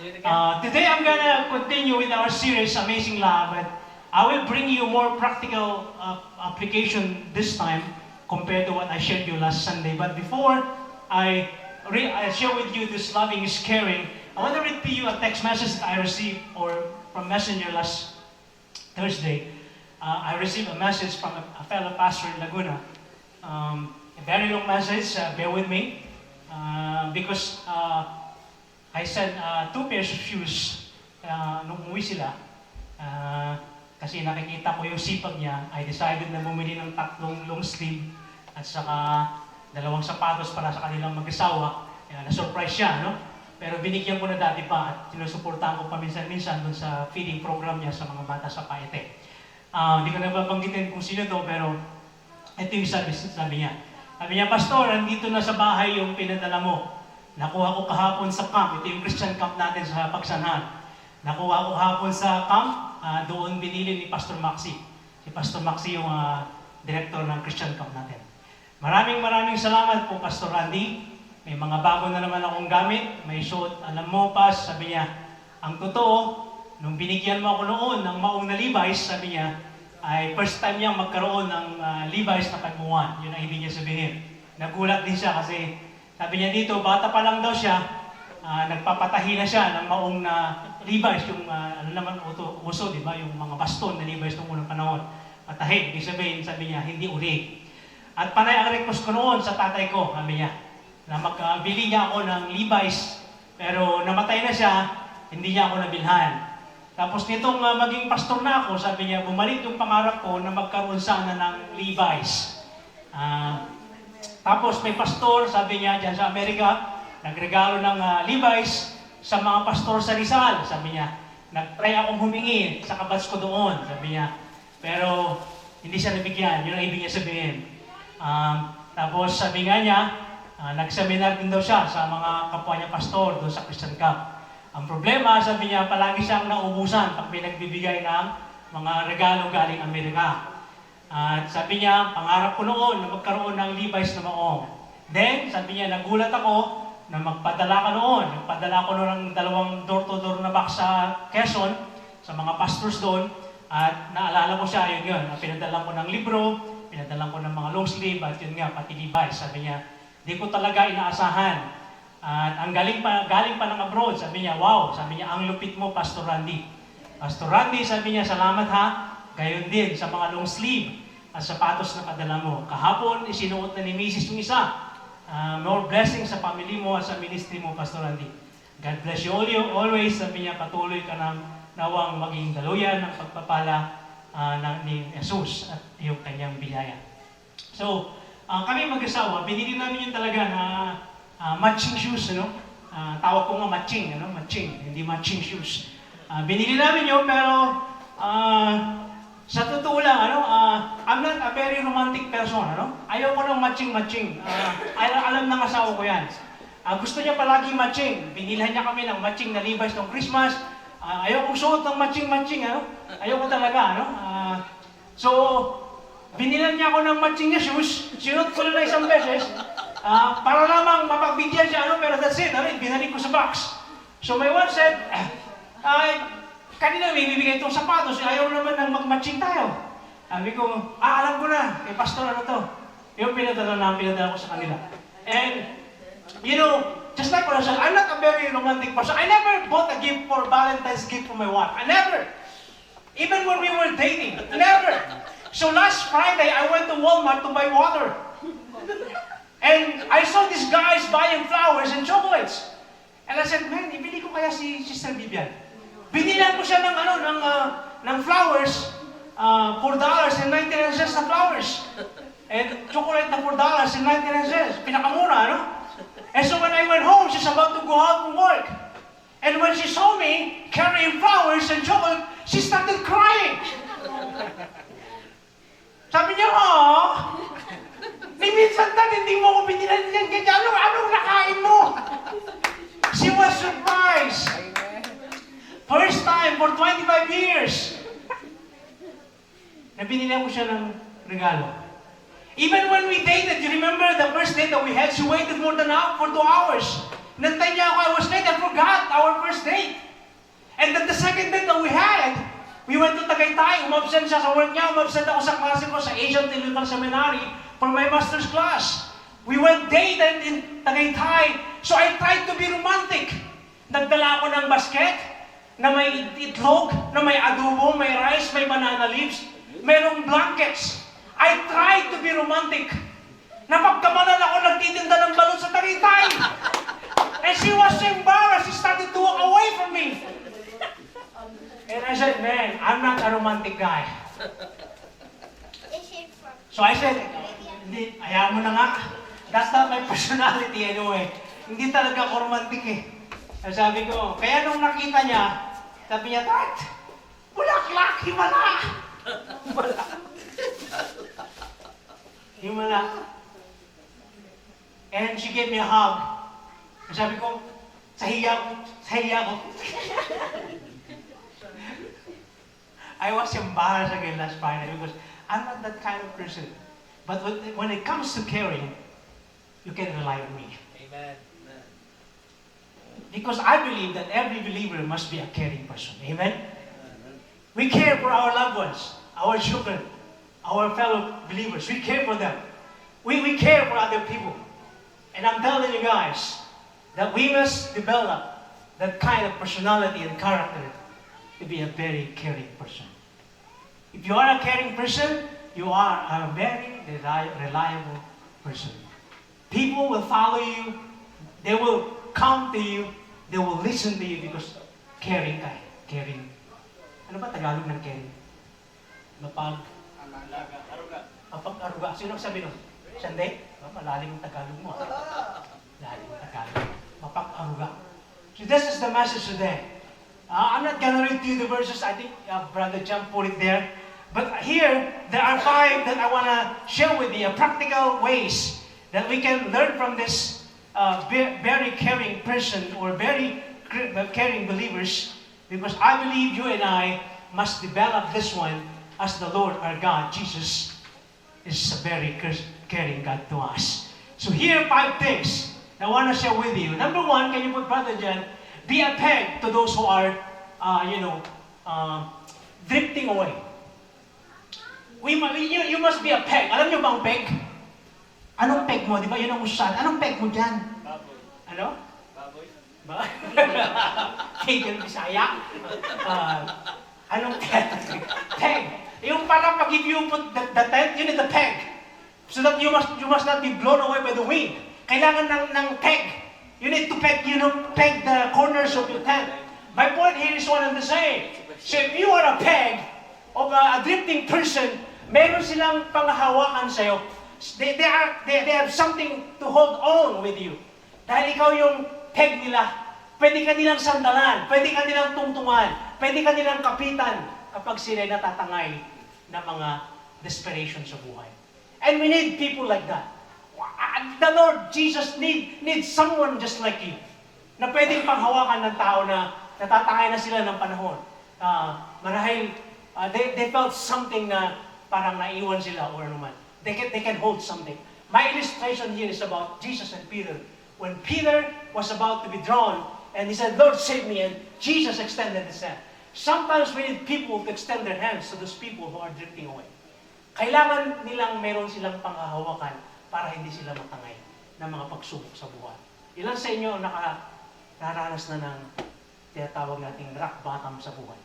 Today I'm gonna continue with our series, Amazing Love, but I will bring you more practical application this time compared to what I shared you last Sunday. But before I share with you this loving is caring, I want to read to you a text message that I received from Messenger last Thursday. I received a message from a fellow pastor in Laguna. A very long message, bear with me, because I sent 2 pairs of shoes nung umuwi sila. Kasi nakikita ko yung sipag niya, I decided na bumili ng 3 long sleeve at saka 2 sapatos para sa kanilang mag-asawa. Na-surprise siya, no? Pero binigyan ko na dati pa at sinusuportahan ko paminsan-minsan dun sa feeding program niya sa mga bata sa Paete. Hindi ko na babanggitin kung sino to, pero ito yung sabi niya. Sabi niya, Pastor, andito na sa bahay yung pinadala mo. Nakuha ko kahapon sa camp. Ito yung Christian camp natin sa Pagsanhan. Nakuha ko kahapon sa camp. Doon binili ni Pastor Maxi. Si Pastor Maxi yung director ng Christian camp natin. Maraming salamat po, Pastor Randy. May mga bago na naman akong gamit. May suot. Alam mo, Pas, sabi niya, ang totoo, nung binigyan mo ako noon ng maong na Levi's, sabi niya, ay first time niyang magkaroon ng Levi's na pagmuhan. Yun ang ibig niya sabihin. Nagulat din siya kasi sabi niya dito, bata pa lang daw siya, nagpapatahi na siya ng maong na Levi's, yung ano naman uso, di ba? Yung mga baston na Levi's noong unang panahon. Patahi, ibig sabihin, sabi niya, hindi uli. At panay ang request ko noon sa tatay ko, sabi niya, na magbili niya ako ng Levi's, pero namatay na siya, hindi niya ako nabilhan. Tapos nitong maging pastor na ako, sabi niya, bumalik yung pangarap ko na magkaroon sana ng Levi's. Tapos may pastor, sabi niya, dyan sa Amerika, nagregalo ng Levi's sa mga pastor sa Rizal. Sabi niya, nag-try akong humingi sa kabats ko doon, sabi niya. Pero hindi siya nabigyan, yun ang ibig niya sabihin. Tapos sabi nga niya, nag-seminar din daw siya sa mga kapwa niya pastor doon sa Christian Camp. Ang problema, sabi niya, palagi siyang naubusan pag may nagbibigay ng mga regalo galing Amerika. At sabi niya, pangarap ko noon na magkaroon ng Levi's na maong. Then, sabi niya, nagulat ako na magpadala ka noon. Nagpadala ko noon ng 2 door-to-door na box sa Quezon, sa mga pastors doon. At naalala ko siya, yun. Pinadala ko ng libro, pinadala ko ng mga long sleeve, at yun nga, pati Levi's. Sabi niya, di ko talaga inaasahan. At ang galing pa ng abroad, sabi niya, wow, sabi niya, ang lupit mo, Pastor Randy. Pastor Randy, sabi niya, salamat ha. Gayon din sa mga long sleeve at sapatos na padala mo. Kahapon, isinuot na ni Mrs. yung isa. More blessings sa family mo at sa ministry mo, Pastor Randy. God bless you always. Sabi niya, patuloy ka ng nawang maging daluyan ng pagpapala ni Jesus at yung kanyang biyaya. So, kami mag-asawa, binili namin yun talaga na matching shoes, ano? Tawag ko nga matching, ano? Matching, hindi matching shoes. Binili namin yun, pero sa totoo lang, ano? I'm not a very romantic person, ano? Ayaw ko ng matching-matching. Alam ng asawa ko yan. Gusto niya palagi matching. Binilhan niya kami ng matching na Levi's ng Christmas. Ayaw kong suot ng matching-matching, ano? Ayaw ko talaga, ano? So, binilan niya ako ng matching na shoes. Sinot ko na 1 beses. Para lamang mapagbigyan siya, ano, pero that's it, ano, binalik ko sa box. So my wife said, kanina may bibigay itong sapatos, ayaw naman nang mag-matching tayo. Sabi ko, alam ko na, kay pastor ano to. Yung pinadala ko sa kanila. And, you know, just like what I said, I'm not a very romantic person. I never bought a gift for Valentine's gift for my wife. I never. Even when we were dating, never. So last Friday, I went to Walmart to buy water. And I saw these guys buying flowers and chocolates. And I said, man, ibili ko kaya si Sister Vivian. Binilan ko siya ng flowers, $4.99 na flowers. And chocolate na $4.99. Pinakamura, no? And so when I went home, she's about to go out from work. And when she saw me carrying flowers and chocolate, she started crying. Sabi niya, ni minsan hindi mo ko binilan yan. Anong nakain mo? She was surprised. First time for 25 years. Na binilan ko siya ng regalo. Even when we dated, you remember the first date that we had, she waited more than for 2 hours. Nantay niya ako, I was late, I forgot our first date. We went to Tagaytay. Umabsent siya sa work niya. Umabsent ako sa klase ko sa Asian Theological Seminary for my master's class. We went dated in Tagaytay. So I tried to be romantic. Nagdala ako ng basket na may itlog, na may adobo, may rice, may banana leaves, mayroong blankets. I tried to be romantic. Napagkamalan ako nagtitinda ng balon sa Tagaytay. And she was so embarrassed. She started to walk away from me. And I said, man, I'm not a romantic guy. So I said, hindi, ayaw mo na nga. That's not my personality anyway. Hindi talaga ako romantic eh. Sabi ko, kaya nung nakita niya, sabi niya, Dad, bulaklak, himala. Himala. Himala. And she gave me a hug. Sabi ko, sahiya ko. I was embarrassed again last Friday because I'm not that kind of person. But when it comes to caring, you can rely on me. Amen. Because I believe that every believer must be a caring person. Amen? We care for our loved ones, our children, our fellow believers. We care for them. We care for other people. And I'm telling you guys that we must develop that kind of personality and character to be a very caring person. If you are a caring person, you are a very reliable person. People will follow you. They will come to you. They will listen to you because caring ka. Caring. Ano ba Tagalog ng caring? Mapag-aruga. Sino sabi nun? Sande? Malalim yung Tagalog mo. Malalim yung Tagalog. Mapag-aruga. So this is the message today. I'm not going to read to you the verses. I think Brother John put it there. But here, there are 5 that I want to share with you, practical ways that we can learn from this very caring person or very caring believers, because I believe you and I must develop this one as the Lord our God, Jesus, is a very caring God to us. So here are 5 things I want to share with you. Number 1, can you put Brother John? Be a peg to those who are, drifting away. You must be a peg. Alam niyo ba ang peg? Anong peg mo? Di ba yun ang usasan? Anong peg mo dyan? Baboy. Ano? Baboy. Peg yung Bisaya? Anong peg? Peg. Yung parang pag if you put the tent, you need the peg. So that you must not be blown away by the wind. Kailangan ng peg. You need to peg, peg the corners of your tent. My point here is one and the same. So if you are a peg of a drifting person, meron silang panghahawakan sa'yo. They have something to hold on with you. Dahil ikaw yung peg nila, pwede ka nilang sandalan, pwede ka nilang tungtungan, pwede ka nilang kapitan kapag sila'y natatangay ng mga desperation sa buhay. And we need people like that. The Lord Jesus needs someone just like you, na pwedeng panghawakan ng tao na natatangay na sila ng panahon. Marahil, they felt something na parang naiwan sila or anuman. They can hold something. My illustration here is about Jesus and Peter. When Peter was about to be drawn, and he said, Lord, save me, and Jesus extended his hand. Sometimes we need people to extend their hands to those people who are drifting away. Kailangan nilang meron silang panghahawakan para hindi sila matangay ng mga pagsubok sa buhay. Ilan sa inyo nakaranas na ng tinatawag nating rock bottom sa buhay?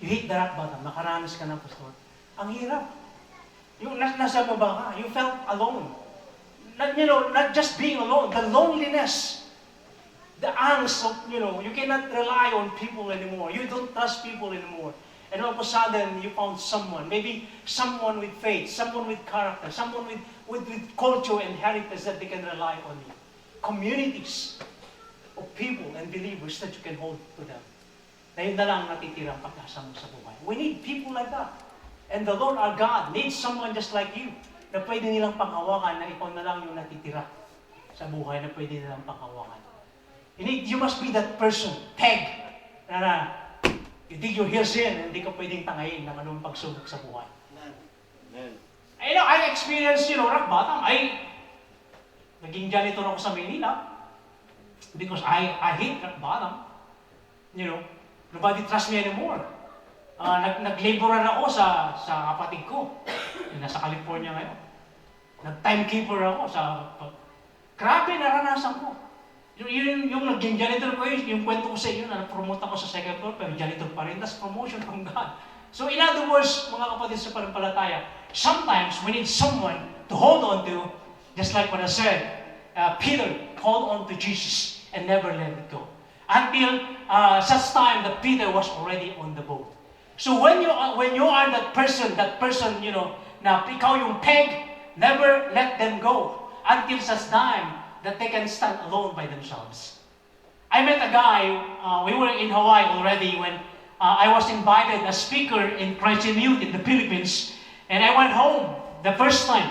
You hit the rock bottom, nakaranas ka na, Pastor. Ang hirap. Yung nasa baba ka, you felt alone. Not just being alone, the loneliness, the angst of, you cannot rely on people anymore. You don't trust people anymore. And all of a sudden, you found someone, maybe someone with faith, someone with character, someone with culture and heritage that they can rely on you. Communities of people and believers that you can hold to them. Na yun na lang natitirang pag-asa mo sa buhay. We need people like that. And the Lord our God needs someone just like you, na pwede nilang panghawakan na ikaw na lang yung natitira sa buhay na pwede nilang panghawakan. You must be that person, peg, na you dig your heels in, and hindi ka pwedeng tangayin ng anong pagsubok sa buhay. Amen. I experienced, rock bottom. Naging janitor ako sa Manila because I hate rock bottom. Nobody trusts me anymore. Nag-laboran ako sa kapatid ko. Yung nasa California ngayon. Nag-timekeeper ako grabe naranasan ko. Yung naging janitor ko yung kwento ko sa inyo na na-promote ako sa second floor pero janitor pa rin. That's promotion from God. So in other words, mga kapatid sa panampalataya, sometimes we need someone to hold on to, just like what I said, Peter hold on to Jesus and never let it go. Until such time that Peter was already on the boat. So when you are that person, na ikaw yung peg, never let them go until such time that they can stand alone by themselves. I met a guy, we were in Hawaii already when I was invited as speaker in Christ in Youth in the Philippines, and I went home the first time,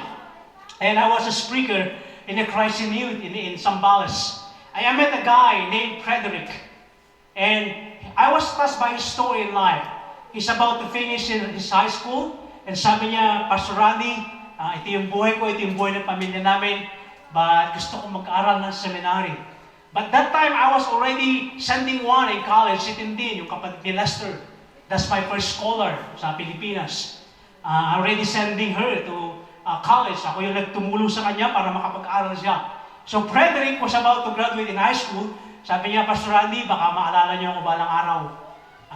and I was a speaker in the Christ in Youth in Zambales. I met a guy named Frederick, and I was touched by his story in life. He's about to finish his high school, and sabi niya, Pastor Randy, ito yung buhay ko, ito yung buhay ng pamilya namin, but gusto ko mag-aral ng seminary. But that time, I was already sending one in college, si Tindin, yung kapatid ni Lester. That's my first scholar sa Pilipinas. Already sending her to college. Ako yung nagtumulong sa kanya para makapag-aral siya. So Frederick was about to graduate in high school. Sabi niya, Pastor Randy, baka maalala niyo ako balang araw.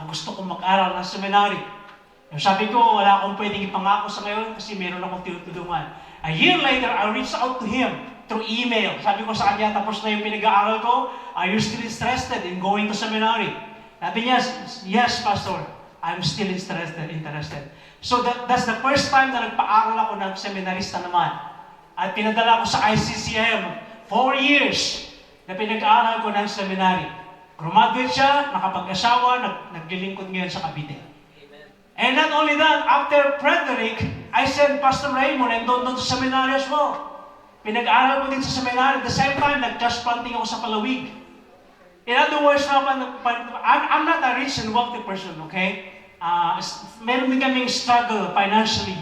Gusto kong mag-aral ng seminary. Sabi ko, wala akong pwedeng ipangako sa ngayon kasi meron akong tinutulungan. A year later, I reached out to him through email. Sabi ko sa kanya, tapos na yung pinag-aaral ko, are you still interested in going to seminary? Sabi niya, yes, Pastor, I'm still interested. So that's the first time na nagpa-aral ako ng seminarista naman. At pinadala ko sa ICCM, 4 years na pinag-aaral ko ng seminary. Graduate siya, nakapag-asawa, naglilingkod ngayon sa Cavite. And not only that, after Frederick, I sent Pastor Raymond and doon sa seminary as well. Pinag-aaral ko din sa seminary. At the same time, nag-church planting ako sa Palawig. In other words, I'm not a rich and wealthy person, okay? Meron din kaming struggle financially.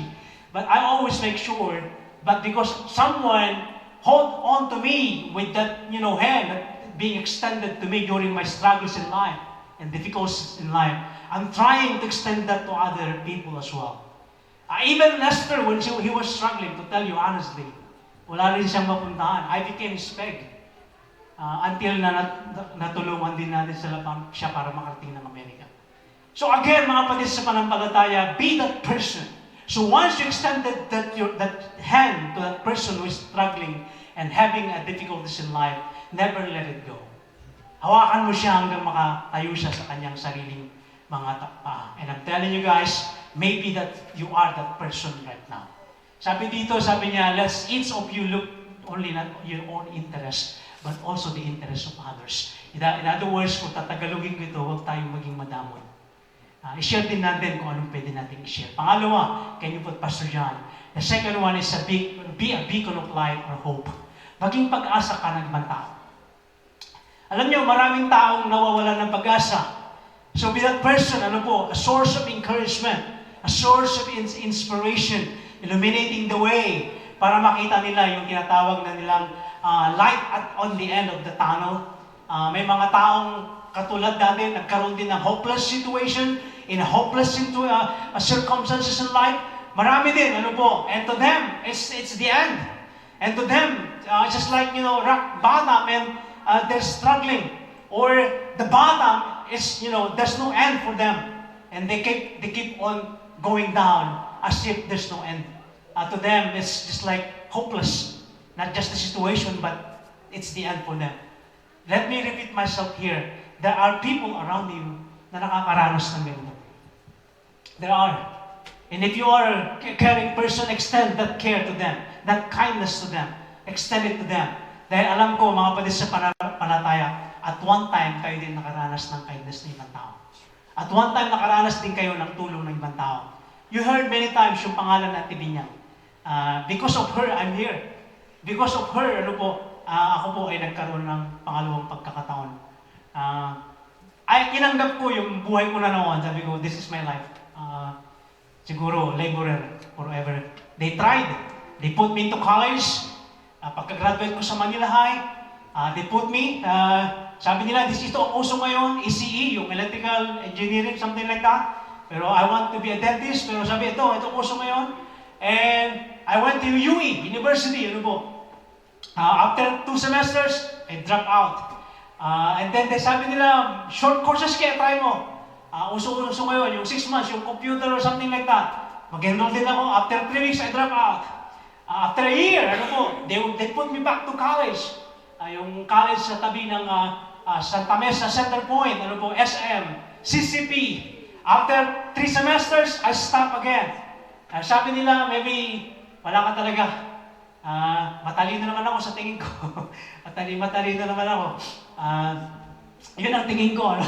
But I always make sure, but because someone hold on to me with that, hand being extended to me during my struggles in life and difficulties in life, I'm trying to extend that to other people as well. Even Lester, when he was struggling, to tell you honestly, wala rin siyang mapuntahan. I became his peg. Until natulungan din natin siya para makarating ng Amerika. So again, mga kapatid sa panampalataya, be that person. So once you extended that hand to that person who is struggling and having difficulties in life, never let it go. Hawakan mo siya hanggang makatayo siya sa kanyang sariling mga paa. And I'm telling you guys, maybe that you are that person right now. Sabi niya, let's each of you look only not your own interest, but also the interest of others. In other words, kung tatagalogin ko ito, huwag tayong maging madamon. I-share din natin kung anong pwede natin i-share. Pangalawa, can you put Pastor John? The second one is be a beacon of light or hope. Maging pag-asa ka ng ibang tao. Alam niyo, maraming taong nawawalan ng pag-asa. So be that person, a source of encouragement, a source of inspiration, illuminating the way para makita nila yung tinatawag na nilang light on the end of the tunnel. May mga taong katulad natin, nagkaroon din ng hopeless situation, in a hopeless circumstances in life. Marami din, and to them, it's the end. And to them, just like, rock bottom and they're struggling. Or the bottom is, there's no end for them. And they keep on going down as if there's no end. To them, it's just like hopeless. Not just the situation, but it's the end for them. Let me repeat myself here. There are people around you na nakakaranas ng ganito. There are. And if you are a caring person, extend that care to them, that kindness to them. Extend it to them. Dahil alam ko, mga kapatid sa panampalataya, at one time, kayo din nakaranas ng kindness ng ibang tao. At one time, nakaranas din kayo ng tulong ng ibang tao. You heard many times yung pangalan natin Binyang. Because of her, I'm here. Because of her, ako po ay nagkaroon ng pangalawang pagkakataon. Ay inanggap ko yung buhay ko na noon. Sabi ko, this is my life. Siguro, laborer forever. They tried. They put me into college. Pagka-graduate ko sa Manila High, they put me, sabi nila, this is ito ang uso ngayon, ECE, yung electrical engineering, something like that. Pero I want to be a dentist. Pero sabi, ito kurso ngayon. And I went to UE, University, ano po. After 2 semesters, I dropped out. And then sabi nila, short courses kaya try mo. Uso-uso ngayon, yung 6 months, yung computer or something like that. Mag-enroll din ako. After 3 weeks, I dropped out. After a year, ano po, they put me back to college. Yung college sa tabi ng Santa Mesa Center Point, ano po, SM, CCP. After 3 semesters, I stopped again. Sabi nila, maybe wala ka talaga. Matalino naman ako sa tingin ko. Matalino naman ako. Yun ang tingin ko, ano.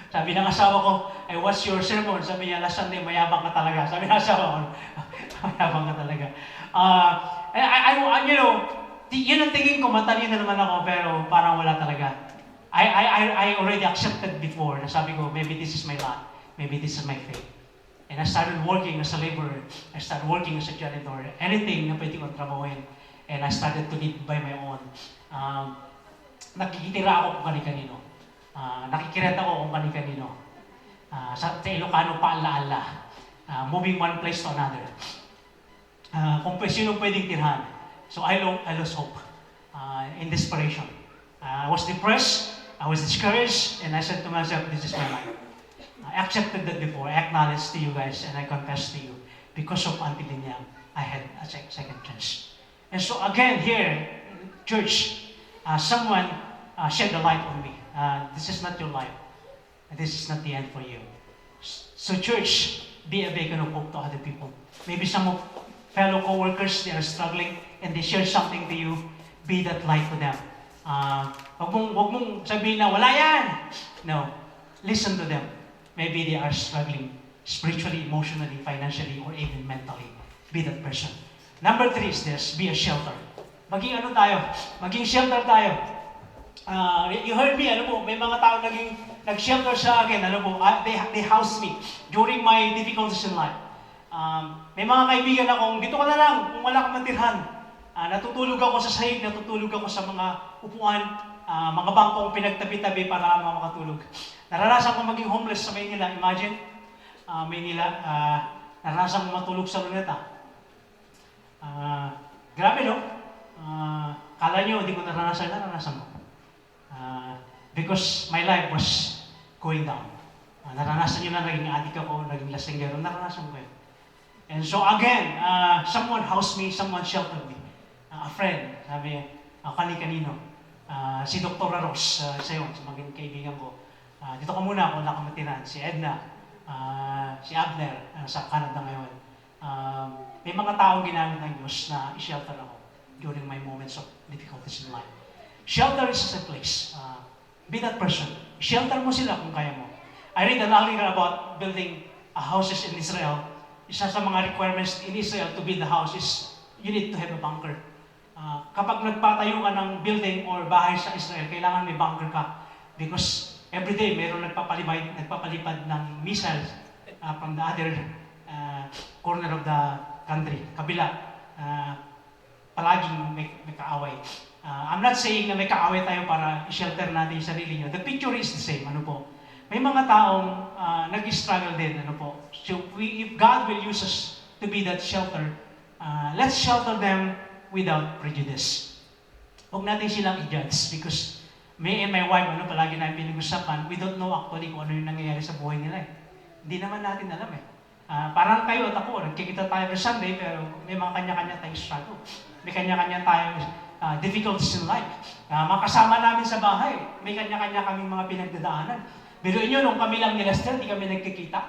Sabi ng asawa ko, I watch your sermon. Sabi niya, last Sunday, mayabang ka talaga. Sabi ng asawa ko, mayabang ka talaga. You know, yun ang tingin ko, matalino naman ako, pero parang wala talaga. I already accepted before, na sabi ko, maybe this is my lot. Maybe this is my fate. And I started working as a laborer. I started working as a janitor. Anything na pwede kong trabahuin. And I started to live by my own. Nakikitira ako kung kani-kanino. Nakikiret ako kung kani-kanino. Sa Ilocano pa ala-ala. Moving one place to another. Kung sino pwedeng tirhan. So I lost hope. In desperation. I was depressed. I was discouraged. And I said to myself, this is my life. I accepted that before. I acknowledged to you guys and I confessed to you. Because of Auntie Linyang, I had a second chance. And so again here, church, someone shed the light on me. This is not your life. This is not the end for you. So church, be a beacon of hope to other people. Maybe some of fellow co-workers, they are struggling and they share something to you. Be that light to them. Wag mong sabihin na wala yan. No. Listen to them. Maybe they are struggling spiritually, emotionally, financially, or even mentally. Be that person. Number 3 is this, be a shelter. Maging ano tayo? Maging shelter tayo. You heard me, ano po, may mga tao nag-shelter sa akin, ano po, they housed me during my difficulties in life. May mga kaibigan akong, dito ka na lang, kung wala kang matirhan. Natutulog ako sa sahig, natutulog ako sa mga upuan, mga bangkong pinagtabi-tabi para makatulog. Naranasan ko maging homeless sa Maynila. Imagine, Maynila, naranasan ko matulog sa luneta. Grabe, no? Kala nyo, hindi ko naranasan ko. Because my life was going down. Naranasan nyo na naging addict ako, naging lasinggero. Naranasan ko yun. And so again, someone housed me, someone sheltered me. A friend, sabi, kani-kanino. Si Dr. Raros, sa yun, sa maging kaibigan ko. Dito ka muna kung nakamatiran. Si Edna, si Abner, sa Canada ngayon. May mga taong ginamit ng Diyos na i-shelter ako during my moments of difficulties in life. Shelter is a place. Be that person. Shelter mo sila kung kaya mo. I read an article about building houses in Israel. Isa sa mga requirements in Israel to build a house is you need to have a bunker. Kapag nagpatayo ka ng building or bahay sa Israel, kailangan may bunker ka. Because every day, mayroon nagpapalipad ng missiles from the other corner of the country, kabila. Palaging may kaaway. I'm not saying na may kaaway tayo para i-shelter natin yung sarili nyo. The picture is the same. Ano po? May mga taong nag-struggle din. Ano po? So if God will use us to be that shelter, let's shelter them without prejudice. Huwag natin silang i-judge because me and my wife, palagi namin pinag-usapan, we don't know actually kung ano yung nangyayari sa buhay nila eh. Hindi naman natin alam eh. Parang kayo at ako, nagkikita tayo every Sunday, pero may mga kanya-kanya tayong struggle. May kanya-kanya tayong difficulties in life. Mga kasama namin sa bahay, may kanya-kanya kaming mga pinagdadaanan. Biruin nyo, nung kami lang ni Lester, hindi kami nagkikita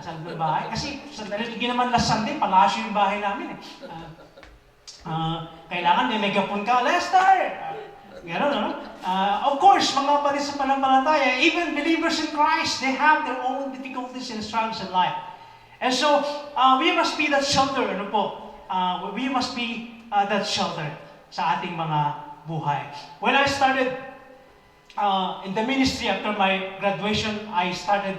sa bahay. Kasi hindi naman last Sunday, palasyo yung bahay namin eh. Kailangan may megaphone ka, Lester! Gano'n, no? Of course, mga pananampalataya, even believers in Christ, they have their own difficulties and struggles in life. And so, we must be that shelter, ano po? We must be that shelter sa ating mga buhay. When I started in the ministry after my graduation, I started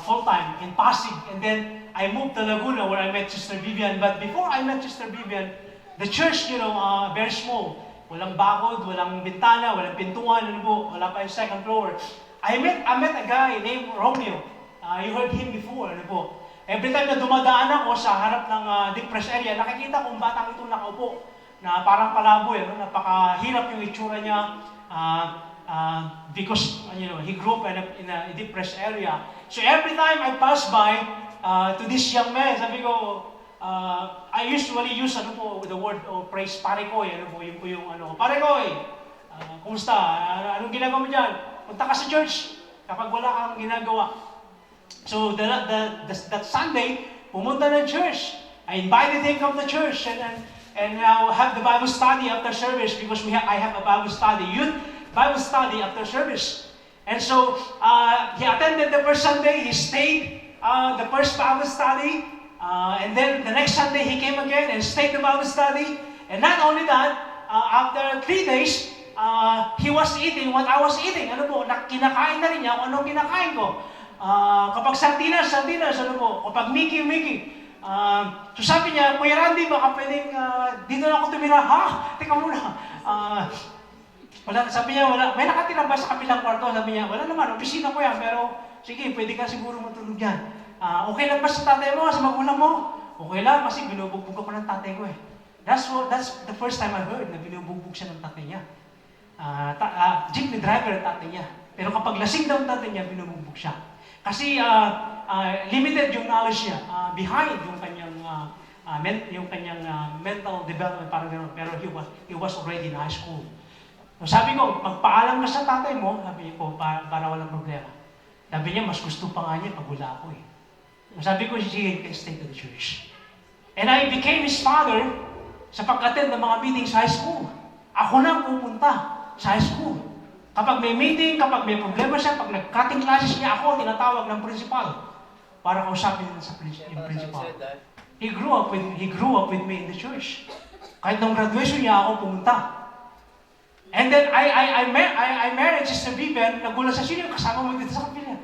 full-time in Pasig, and then I moved to Laguna where I met Sister Vivian. But before I met Sister Vivian, the church, very small. Walang bakod, walang bintana, walang pintuan, wala pa yung second floor. I met a guy named Romeo. You heard him before, ano po. Every time na dumadaan ako sa harap ng depressed area, nakikita kong batang itong nakaupo na parang palaboy, ano? Napakahirap yung itsura niya because he grew up in a depressed area. So every time I pass by to this young man, sabi ko, I usually use the word or praise Pare Koy, yun po yung Pare Koy, kumusta? Anong ginagawa mo dyan? Punta ka sa church kapag wala kang ginagawa. So that Sunday, pumunta ng church. I invited him to come to church and now have the Bible study after service because I have a Bible study, youth Bible study after service. And so he attended the first Sunday, he stayed the first Bible study, and then the next Sunday he came again and stayed the Bible study. And not only that, after 3 days, he was eating what I was eating. Kinakain na rin niya kung anong kinakain ko. Kapag sardinas, kapag Mickey. So sabi niya, Kuya Randy, baka pwedeng dito na ako tumira. Ha? Teka muna. Sabi niya, may nakatira ba sa kabilang kwarto? Sabi niya, wala naman, opisina ko yan, pero sige, pwede ka siguro matulog dyan. Okay lang ba sa tatay mo, sa magulang mo? Okay lang, kasi binubugbog ako ng tatay ko eh. That's the first time I heard na binubugbog siya ng tatay niya. Jeepney driver ang tatay niya. Pero kapag lasing daw ang tatay niya, binubugbog siya. Kasi limited yung knowledge niya, behind yung kanyang mental development, parang gano'n. Pero he was already in high school. So sabi ko, magpaalam ka sa tatay mo, sabi ko, para walang problema. Sabi niya, mas gusto pa nga niya pag wala ako eh. So sabi ko, sige, you can stay to the church. And I became his father sa pag-attend ng mga meetings sa high school. Ako na pupunta sa high school. Kapag may meeting, kapag may problema siya, pag nag-cutting classes niya, ako tinatawag ng principal para kausapin niya sa principal. He grew up with me in the church. Kahit nung graduation niya, ako pumunta. And then I married Sister Vivian, nagulat sa sino, kasama mo dito sa kapila.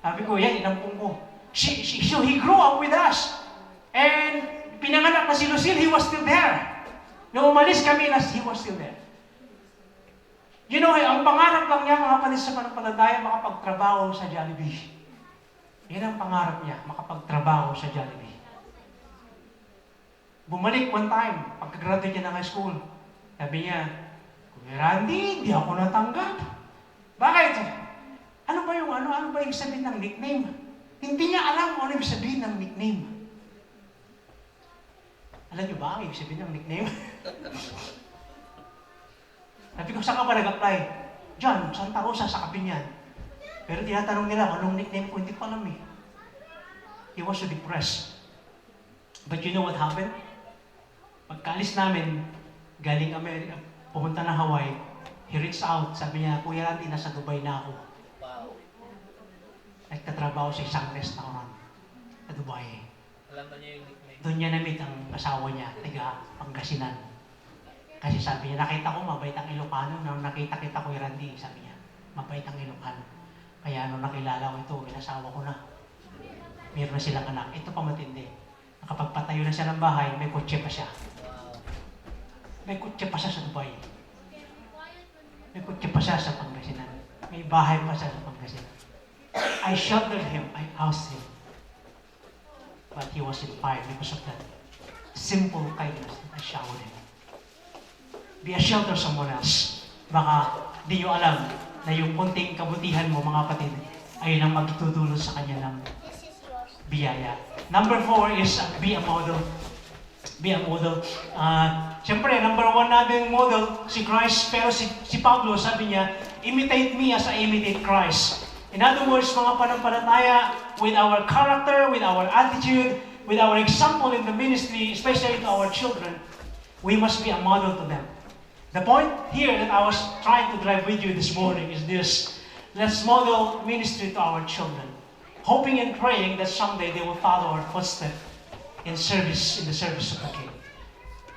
Sabi ko, yan, inampung ko. So he grew up with us. And pinanganak na si Lucille, he was still there. Nung umalis kami, he was still there. You know, ang pangarap lang niya, mga panis sa pananampalataya, makapagtrabaho sa Jollibee. Yan ang pangarap niya, makapagtrabaho sa Jollibee. Bumalik one time, pagka-graduate niya ng high school. Sabi niya, Kuya Randy, hindi ako natanggap. Bakit? Ano ba yung sabihin ng nickname? Hindi niya alam kung ano yung sabihin ng nickname. Alam niyo ba ang ibig sabihin ng nickname? Sabi ko, saan ka ba nag-apply? Diyan, Santa Rosa, sa Kapinyan. Pero tinatanong nila, anong nickname ko? Hindi ko alam eh. He was so depressed. But you know what happened? Pagkaalis namin, galing Amerika, pumunta na Hawaii, he reached out, sabi niya, Kuya Randy, nasa Dubai na ako. Wow. Nagtatrabaho sa isang restaurant sa Dubai. Alam na niya yung nickname. Doon niya na-meet ang asawa niya, taga Pangasinan. Kasi sabi niya, nakita ko mabait ang Ilocano. Nung nakita kita Kuya Randy, sabi niya, mabait ang Ilocano. Kaya nung nakilala ko ito, inasawa ko na. Meron na silang anak. Ito pa matindi. Nakapagpatayo na siya ng bahay, may kotse pa siya. Wow. May kotse pa siya sa Dubai. May kotse pa siya sa Pangasinan. May bahay pa siya sa Pangasinan. I sheltered him. I housed him. But he was inspired because of that simple kindness that I showered him. Be a shelter someone else. Baka di nyo alam na yung kunting kabutihan mo, mga kapatid, ayun ang magtutulot sa kanya ng biyaya. Number 4 is be a model. Be a model. Siyempre, number 1 natin model, si Christ. Pero si Pablo, sabi niya, imitate me as I imitate Christ. In other words, mga panampalataya, with our character, with our attitude, with our example in the ministry, especially to our children, we must be a model to them. The point here that I was trying to drive with you this morning is this. Let's model ministry to our children, hoping and praying that someday they will follow our footsteps in the service of the King.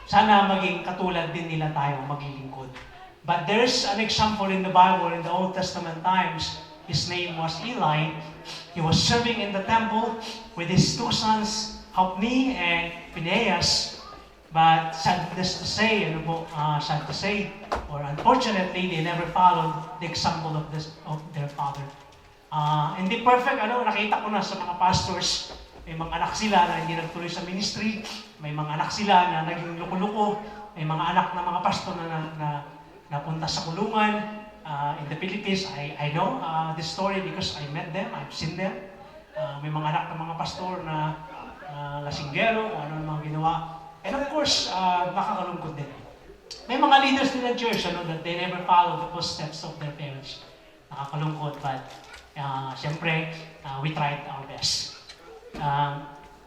Sana maging katulad din nila tayo, maglilingkod. But there's an example in the Bible, in the Old Testament times. His name was Eli. He was serving in the temple with his 2 sons, Hophni and Phinehas. But sad to say, or unfortunately, they never followed the example of their father. Hindi perfect, nakita ko na sa mga pastors, may mga anak sila na hindi nagtuloy sa ministry, may mga anak sila na naging loko-loko, may mga anak na mga pastor na napunta sa kulungan. In the Philippines, I know this story because I met them, I've seen them. May mga anak ng mga pastor na lasinggero, kung ano mga ginawa. And of course, nakakalungkot din. May mga leaders din ng church that they never follow the footsteps of their parents. Nakakalungkot, but siyempre, we tried our best.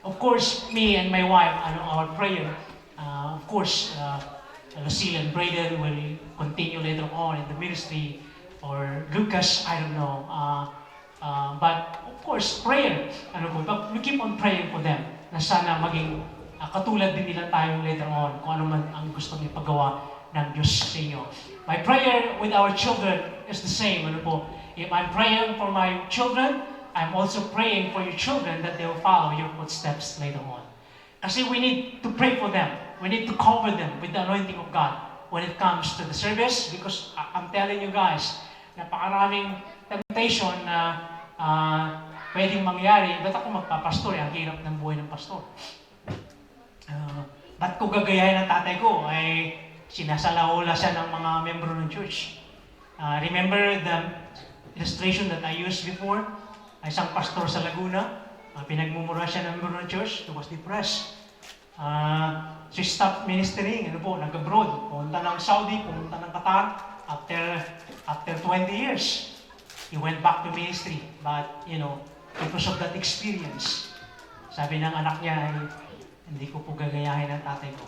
Of course, me and my wife, our prayer, of course, Lucille and Braden will continue later on in the ministry, or Lucas, I don't know. But of course, prayer, but we keep on praying for them na sana maging katulad din nila tayo later on kung ano man ang gusto niyo paggawa ng Diyos sa inyo. My prayer with our children is the same. If I'm praying for my children, I'm also praying for your children that they will follow your footsteps later on. Kasi we need to pray for them. We need to cover them with the anointing of God when it comes to the service, because I'm telling you guys, napakaraming temptation na pwedeng mangyari. Ba't ako magpapastor? Ang hirap ng buhay ng pastor. Ba't ko gagayahin ng tatay ko? Ay sinasalaula siya ng mga membro ng church. Remember the illustration that I used before? Isang pastor sa Laguna, pinagmumura siya ng membro ng church, he was depressed. She stopped ministering, nag-abroad, pumunta ng Saudi, pumunta ng Qatar. After 20 years, he went back to ministry. But, because of that experience, sabi ng anak niya, hindi ko po gagayahin ang tatay ko.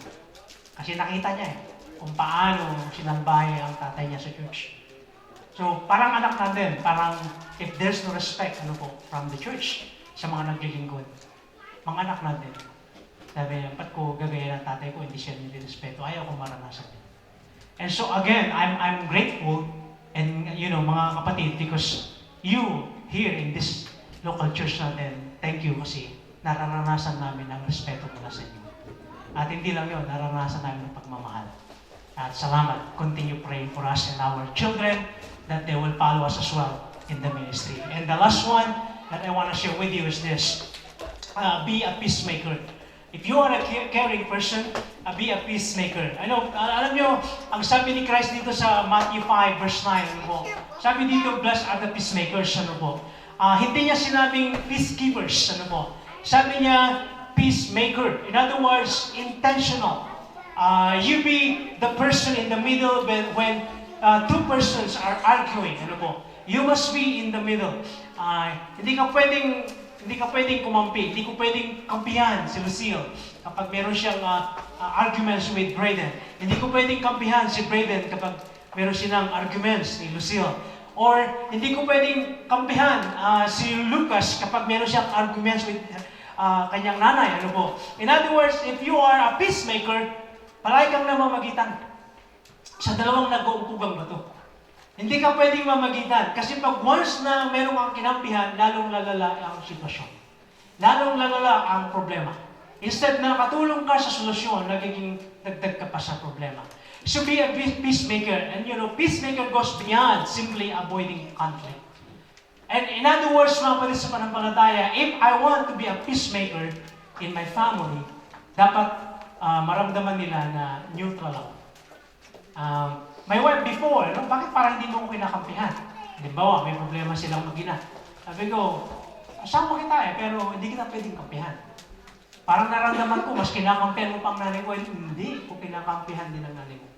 Kasi nakita niya kung paano sinalbahe ang tatay niya sa church. So, parang anak natin, parang if there's no respect, from the church, sa mga naglilingkod, mga anak natin, sabi niya, ba't ko gagayahin ang tatay ko, hindi siya nilirespeto, ayaw kong maranasan niya. And so again, I'm grateful, and mga kapatid, because you here in this local church natin, thank you kasi nararanasan namin ang respeto mula sa inyo. At hindi lang yun, nararanasan namin ang pagmamahal. At salamat, continue praying for us and our children that they will follow us as well in the ministry. And the last one that I want to share with you is this. Be a peacemaker. If you are a caring person, be a peacemaker. Alam nyo, ang sabi ni Christ dito sa Matthew 5 verse 9, sabi dito, blessed are the peacemakers, hindi niya sinabing peacekeepers, sabi niya, peacemaker. In other words, intentional. You be the person in the middle when two persons are arguing. You must be in the middle. Hindi ka pwedeng kumampi. Hindi ko pwedeng kampihan si Lucille kapag meron siyang arguments with Braden. Hindi ko pwedeng kampihan si Braden kapag meron silang arguments ni Lucille. Or hindi ko pwedeng kampihan si Lucas kapag meron siyang arguments with kanyang nanay. In other words, if you are a peacemaker, palagi kang namamagitan sa dalawang nag-uupugang bato. Hindi ka pwedeng mamagitan. Kasi pag once na meron kang kinampihan, lalong lalala ang sitwasyon. Lalong lalala ang problema. Instead na katulong ka sa solusyon, nagiging dagdag ka pa sa problema. So be a peacemaker. And peacemaker goes beyond simply avoiding conflict. And in other words, mga kapatid sa pananampalataya, if I want to be a peacemaker in my family, dapat maramdaman nila na neutral ako. My wife before, bakit parang hindi mo ko kinakampihan? Halimbawa, may problema silang mag-ina. Sabi ko, asama kita pero hindi kita pwedeng kampihan. Parang naramdaman ko, mas kinakampihan mo pang nanay ko, hindi ko kinakampihan din ang nanay mo.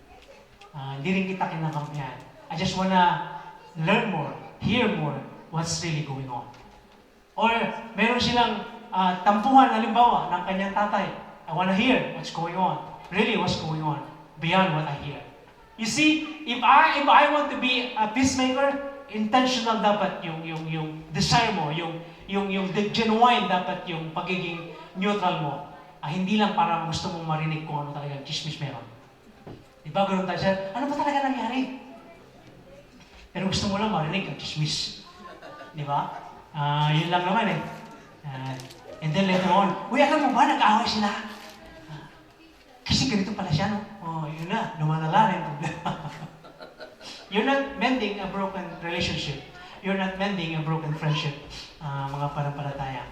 Hindi rin kita kinakampihan. I just wanna learn more, hear more, what's really going on. Or, meron silang tampuhan, halimbawa, ng kanyang tatay. I wanna hear what's going on. Really, what's going on, beyond what I hear. You see, if I want to be a peacemaker, intentional dapat yung desire mo, yung genuine dapat yung pagiging neutral mo. Hindi lang para gusto mong marinig kung ano talaga chismis meron. Diba, ganoon tayo siya, ano ba talaga nangyari? Pero gusto mo lang marinig ang chismis. Diba? Yun lang naman and then later on, uy, alam mo ba, nag-away sila? Kasi ganito pala siya, yun na, lumalala na yung problema. You're not mending a broken relationship. you're not mending a broken friendship, mga panampalataya.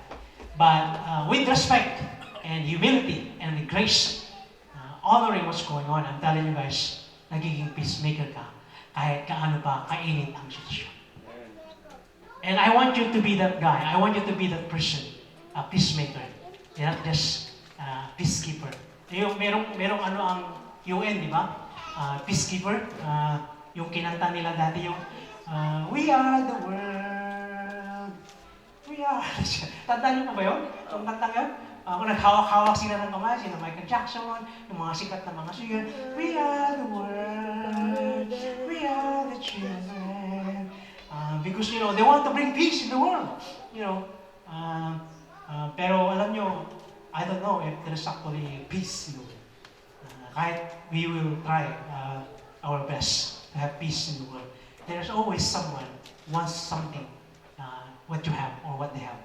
But with respect and humility and with grace, honoring what's going on, I'm telling you guys, nagiging peacemaker ka kahit kaano pa kainit ang sitwasyon. And I want you to be that guy. I want you to be that person, a peacemaker, not just peacekeeper. Yung merong ano ang UN, di ba? Peacekeeper. Yung kinanta nila dati yung We are the world. We are. Tandaan niyo pa ba yun? Yung kantang yun? Kung naghawak-hawak sila ng kamay, sila Michael Jackson, yung mga sikat na mga singer. We are the world. We are the children. Because, you know, they want to bring peace in the world. You know, pero alam nyo, I don't know if there's actually peace in the world. Kahit we will try our best to have peace in the world. There's always someone wants something, what you have or what they have.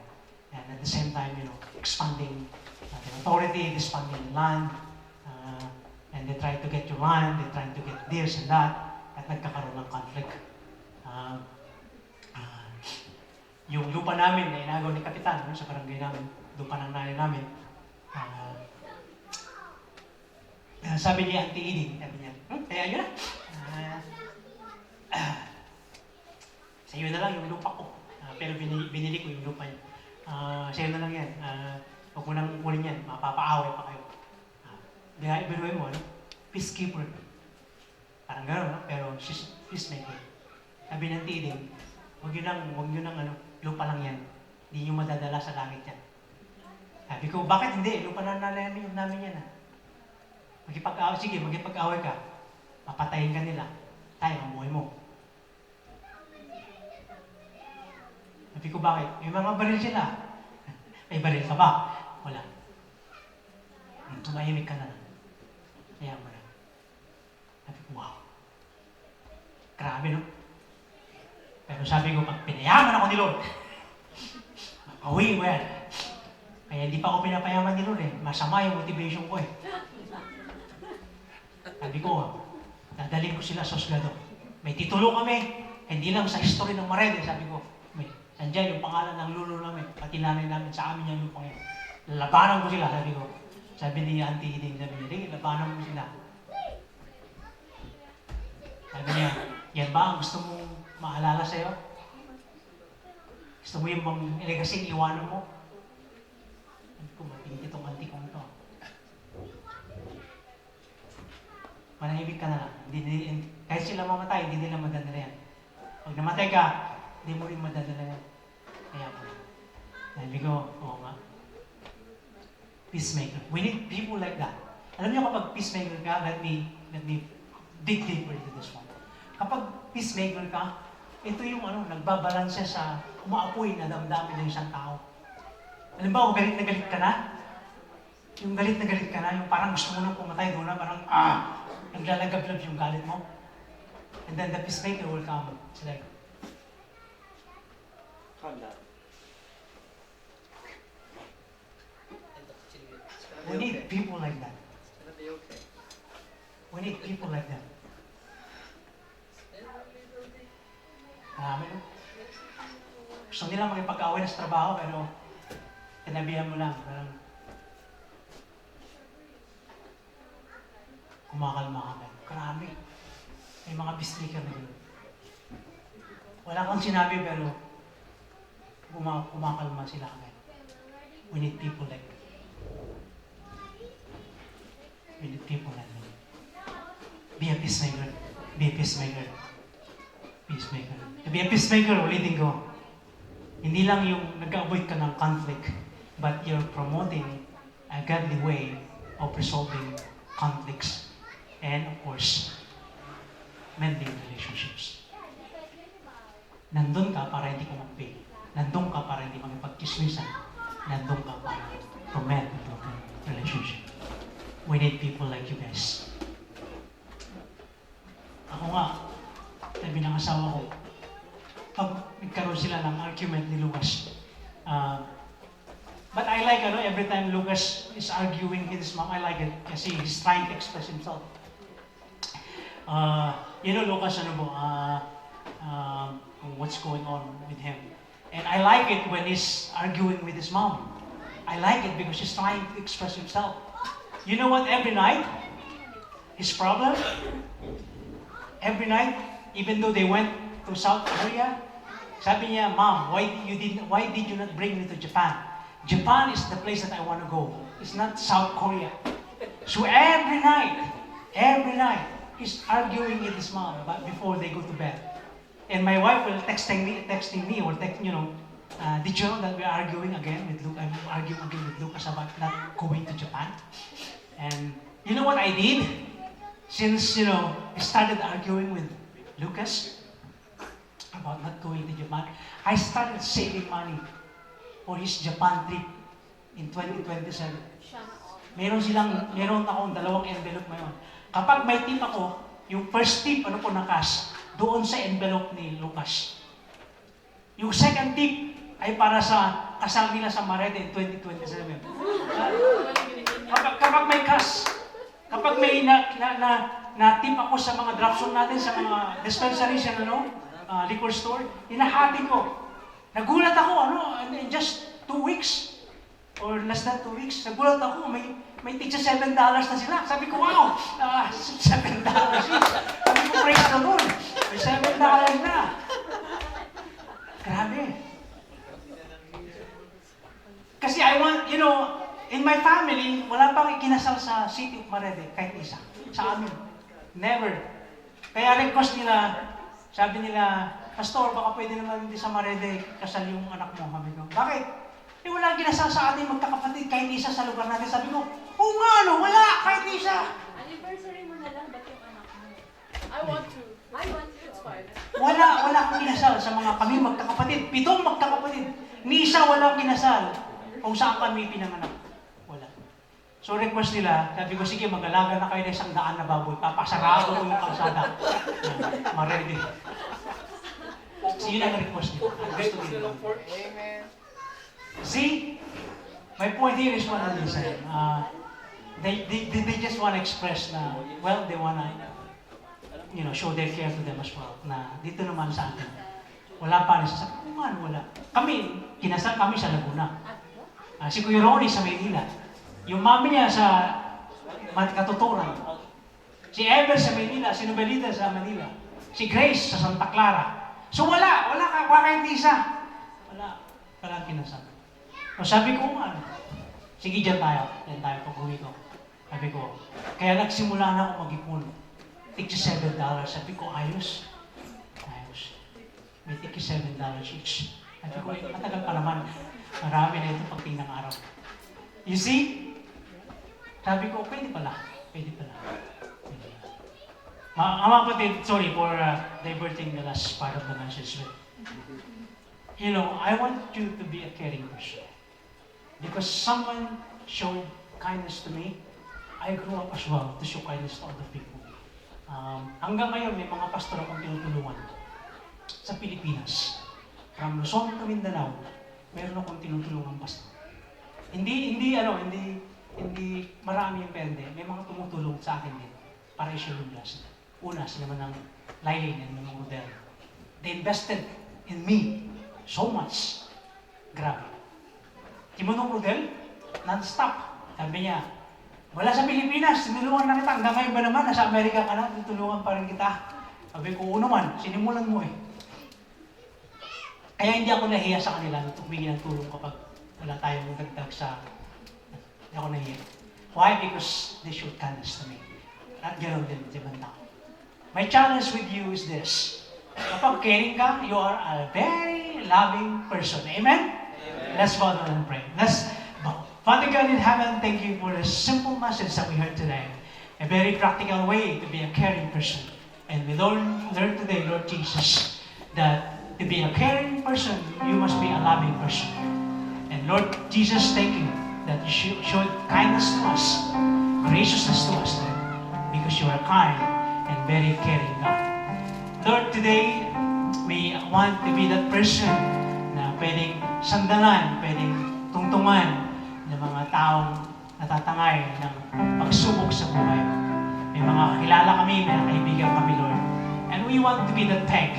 And at the same time, you know, expanding the authority, expanding land, and they try to get your land, they try to get this and that, at nagkakaroon ng conflict. Yung lupa namin na inagaw ni Kapitan sa barangay namin, lupa ng nanay namin, sabi niya, Auntie Edie, sabi niya, kaya yun sa iyo na lang yung lupa ko. Pero binili ko yung lupa niya. Sa'yo na lang yan. Huwag mo nang kunin yan. Mapapaaway pa kayo. Binuhay mo, ano? Peacekeeper. Parang gano'n, no? Pero peacemaker. Sabi ng tiling, huwag yun nang ano, lupa lang yan. Hindi nyo madadala sa langit yan. Sabi ko, bakit hindi? Lupa na namin yan, magipag-away ka. Papatayin ka nila. Tayo, ang buhay mo. Sabi ko, bakit? May mga baril sila. May baril ka ba? Wala. Tumahimik ka na lang. Kaya mo na. Sabi ko, wow. Grabe, no? Pero sabi ko, pag pinayaman ako ni Lord, mapauwi mo yan. Kaya hindi pa ako pinapayaman ni Lord eh. Masama yung motivation ko eh. Sabi ko, dadalhin ko sila sa Osgado. May titulo kami. Hindi lang sa history ng Marede. Sabi ko, nandiyan yung pangalan ng lulo namin, pati nanay namin sa amin yung lupang yun. Labanan ko sila, sabi ko. Sabi ni Auntie Eding, sabi niya, labanan mo sila. Sabi niya, yan ba ang gusto mong maalala sa'yo? Gusto mo yung bang legacy iwanan mo? Sabi ko, matingit itong auntie kong ito. Manahimik ka na lang. Kahit sila mamatay, hindi nila madadala yan. Pag namatay ka, hindi mo rin madadala yan. Kaya po. Sabi ko, oo nga. Peacemaker. We need people like that. Alam niyo kapag peacemaker ka, let me dig deeper into this one. Kapag peacemaker ka, ito yung nagbabalanse sa umaapoy na damdamin ng isang tao. Alam ba, galit na galit ka na? Yung galit na galit ka na, yung parang gusto mo nang pumatay doon na, parang, naglalagablab yung galit mo. And then the peacemaker will come. It's like, calm down. We need people like that. It's gonna be okay. We need people like that. Marami, no? Gusto nila makipag-away na sa trabaho, pero tinabihan mo lang. Parang kumakalma ka. Karami. May mga peacemaker na yun. Wala kang sinabi, pero kumakalma sila kami. We need people like that. We need people like that. Be a peacemaker. Be a peacemaker. Peacemaker. To be a peacemaker, ulitin ko, hindi lang yung nag-avoid ka ng conflict, but you're promoting a godly way of resolving conflicts and, of course, mending relationships. Nandun ka para hindi ka mag-fail. Nandun ka para hindi magpagkismisan. Nandun ka para to mend a broken relationship. We need people like you guys. Ako nga, sabi ng asawa ko, pag nagkaroon sila ng argument ni Lucas, but I like, every time Lucas is arguing with his mom, I like it kasi he's trying to express himself. Lucas, on what's going on with him. And I like it when he's arguing with his mom. I like it because he's trying to express himself. You know what? Every night, his problem, every night, even though they went to South Korea, sabi niya, Mom, why did you not bring me to Japan? Japan is the place that I want to go. It's not South Korea. So every night, he's arguing with his mom before they go to bed. And my wife will texting me, or did you know that we're arguing again with Luke? I'm arguing again with Lucas about not going to Japan. And you know what I did? Since, he started arguing with Lucas about not going to Japan, I started saving money for his Japan trip in 2027. Meron akong 2 envelope ngayon. Kapag may tip ako, yung first tip, na cash, doon sa envelope ni Lucas. Yung second tip ay para sa kasal nila sa Marete in 2027. Kapag may cash, kapag may na-tip ako sa mga drop zone natin, sa mga dispensaries, liquor store, hinahati ko. Nagulat ako, in just 2 weeks, or less than 2 weeks, nagulat ako, may tigsa $7 na sila. Sabi ko, wow, $7 each. Sabi ko, praise the Lord, may $7 na. Grabe. Kasi I want, in my family, wala pang ikinasal sa City of Marete, kahit isa. Sa amin. Never. Kaya request nila, sabi nila, Pastor, baka pwede naman din sa Marete kasal yung anak mo. Sabi ko, bakit? Wala ginasal sa ating magkakapatid kahit isa sa lugar natin. Sabi ko, wala, kahit isa. Anniversary mo na lang, ba't yung anak mo? I want to. It's fine. Wala akong kinasal sa mga kami magkakapatid. 7 magkakapatid. Ni isa walang kinasal kung saan kami pinanganak. Wala. So request nila, sabi ko, sige, mag-alaga na kayo ng 100 na baboy. Papasarado ko yung kalsada. Maredy. So yun ang request nila. Gusto nila. Amen. See, my point here is what I'm saying. They just want to express na, well, they want to, show their care to them as well. Na dito naman sa atin, wala pa rin sasabi, wala. Kinasal kami sa Laguna. Si Kuya Ronnie sa Maynila. Yung mami niya sa Katuturan. Si Ever sa Maynila, si Nobelita sa Manila. Si Grace sa Santa Clara. So wala kahit isa. Wala kinasal. So sabi ko, sige, dyan tayo pag-uwi ko. Sabi ko, kaya nagsimula na ako mag-ipon. Tigsa $7. Sabi ko, ayos. May tigsa $7 each. Sabi ko, matagal pa naman. Marami na ito pagtingin ng araw. You see? Sabi ko, pwede pala. Mga kapatid, sorry for diverting the last part of the message. I want you to be a caring person. Because someone showed kindness to me, I grew up as well to show kindness to other people. Hanggang ngayon, may mga pastor akong tinutulungan sa Pilipinas. From Luzon to Mindanao, meron akong tinutulungan pastor. Hindi marami yung pende. May mga tumutulong sa akin din para i-share yung blessing. Una, sila man ng Lylene and mga model. They invested in me so much. Grabe. Timonong Rodel, non-stop. Sabi niya, wala sa Pilipinas, tinulungan na kita. Hanggang ngayon ba naman, nasa Amerika ka na, tinulungan pa rin kita. Sabi ko, naman, sinimulan mo eh. Kaya hindi ako nahiya sa kanila nung tumingin ng tulong kapag wala tayong dagdag sa... Hindi ako nahiya. Why? Because they showed kindness to me. At ganoon din, ibang tao. My challenge with you is this. Kapag caring ka, you are a very loving person. Amen? Let's bow down and pray. Let's bow. Father God in heaven, thank you for the simple message that we heard today. A very practical way to be a caring person. And we learn today, Lord Jesus, that to be a caring person, you must be a loving person. And Lord Jesus, thank you that you showed kindness to us, graciousness to us, Lord, because you are kind and very caring God. Lord, today, we want to be that person na pwedeng sandalan, pwedeng tungtungan ng mga taong natatangay ng pagsubok sa buhay. May mga kakilala kami, may kaibigan kami, Lord. And we we want to be the peg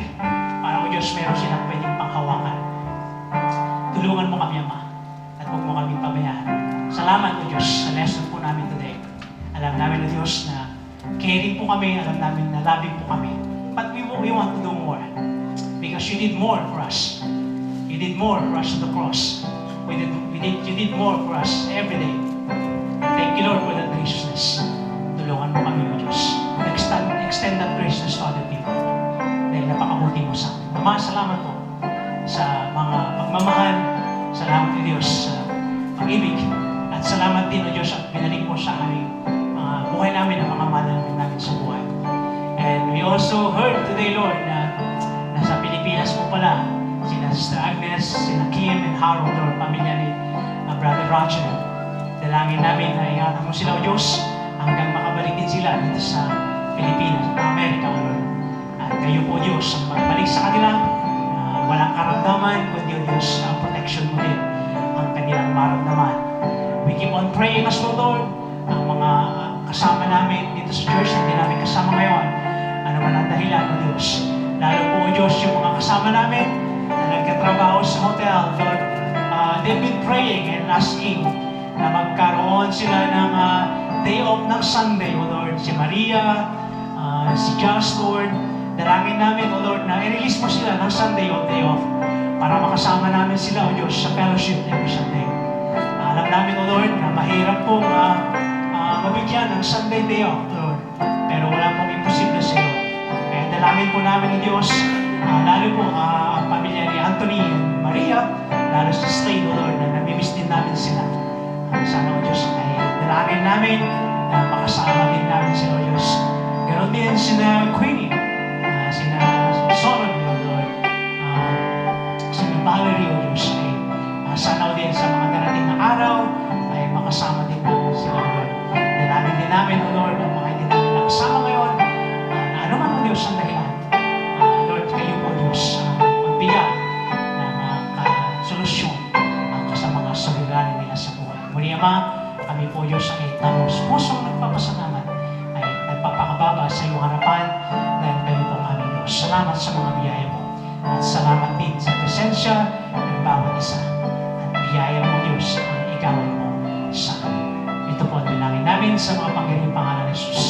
para, O Diyos, meron silang pwedeng panghawakan. Tulungan mo kami, Ama, at huwag mo kami pabayaan. Salamat, O Diyos, sa lesson po namin today. Alam namin, O Diyos, na caring po kami, alam namin na loving po kami. But we want to do more. Because you did more for us. You did more for us on the cross. You did more for us every day. Thank you, Lord, for that graciousness. Tulungan mo kami, O Diyos. Extend that graciousness to other people. Dahil napakabuti mo sa amin. Ama, salamat po sa mga pagmamahal. Salamat, O Diyos, sa pag-ibig. At salamat din, O Diyos, at binalik mo sa aming buhay namin ang mga mahal namin sa buhay. And we also heard today, Lord, na nasa Pilipinas mo pala sina Sister Agnes, sina Kim and Harold, Lord, pamilya ni Brother Roger. Dalangin namin na ingatan mo sila, O Diyos, hanggang makabalik din sila dito sa Pilipinas, Amerika, O Lord. At kayo po, Diyos, ang magbalik sa kanila, walang karamdaman, kundi, O Diyos, ang protection mo din ang kanilang maramdaman. We keep on praying as well, Lord, ang mga kasama namin dito sa church, hindi namin kasama ngayon, ano man ang dahilan, O Diyos. Lalo po, O Diyos, yung mga kasama namin na nagkatrabaho sa hotel, Lord, they've been praying and asking na magkaroon sila ng day off ng Sunday, O Lord. Si Maria, si Josh, Lord, dalangin namin, O Lord, na i-release mo sila ng Sunday o day off para makasama namin sila, O Diyos, sa fellowship every Sunday. Alam namin, O Lord, na mahirap pong mabigyan ng Sunday day off, Lord. Pero wala pong imposible sa iyo. Kaya dalangin po namin, O Diyos, lalo po ang pamilya ni Anthony and Maria, lalo sa Slade, O Lord, na namimiss din namin sila. Sana, O Diyos, ay dalangin namin na makasama din namin sila, O Diyos. Ganon din sina Queenie, sina Solomon, O Lord, sina Valerie, O Diyos, ay sana din sa mga darating na araw ay makasama din namin sila, O Lord. Dalangin din namin, O Lord, ang mga hindi namin nakasama ngayon, na ano man, O Diyos, ang dahilan. Lord, kayo po, Diyos, magbigay ng solusyon sa mga suliranin nila sa buhay. Muli, Ama, kami po, Diyos, ay tamos pusong nagpapasalamat, ay nagpapakababa sa iyong harapan dahil kayo po aming Diyos. Salamat sa mga biyaya mo. At salamat din sa presensya ng bawat isa. At biyaya mo, Diyos, ang igawan mo sa amin. Ito po ang bilangin namin sa mga panggiling pangalan ni Jesus.